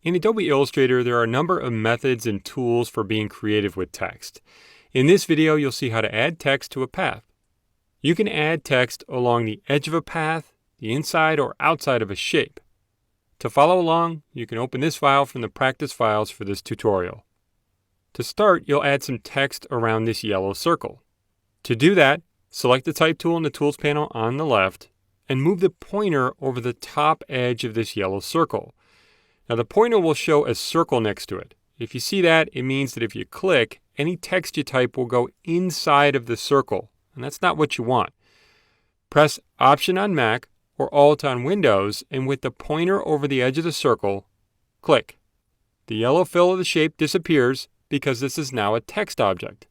In Adobe Illustrator, there are a number of methods and tools for being creative with text. In this video, you'll see how to add text to a path. You can add text along the edge of a path, the inside or outside of a shape. To follow along, you can open this file from the practice files for this tutorial. To start, you'll add some text around this yellow circle. To do that, select the Type tool in the Tools panel on the left and move the pointer over the top edge of this yellow circle. Now the pointer will show a circle next to it. If you see that, it means that if you click, any text you type will go inside of the circle, and that's not what you want. Press Option on Mac or Alt on Windows, and with the pointer over the edge of the circle, click. The yellow fill of the shape disappears because this is now a text object.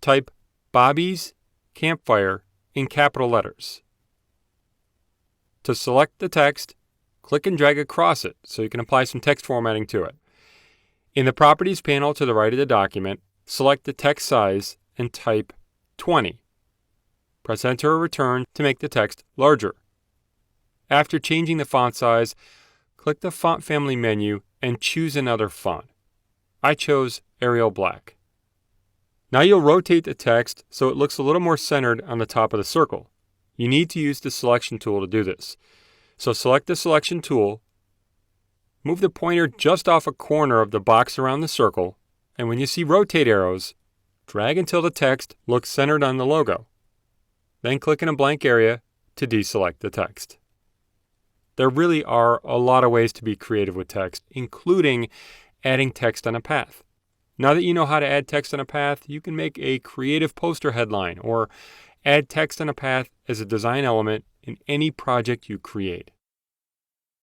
Type Bobby's Campfire in capital letters. To select the text, click and drag across it so you can apply some text formatting to it. In the Properties panel to the right of the document, select the text size and type 20. Press Enter or Return to make the text larger. After changing the font size, click the Font Family menu and choose another font. I chose Arial Black. Now you'll rotate the text so it looks a little more centered on the top of the circle. You need to use the Selection tool to do this. So select the Selection tool, move the pointer just off a corner of the box around the circle, and when you see rotate arrows, drag until the text looks centered on the logo. Then click in a blank area to deselect the text. There really are a lot of ways to be creative with text, including adding text on a path. Now that you know how to add text on a path, you can make a creative poster headline or add text on a path as a design element in any project you create.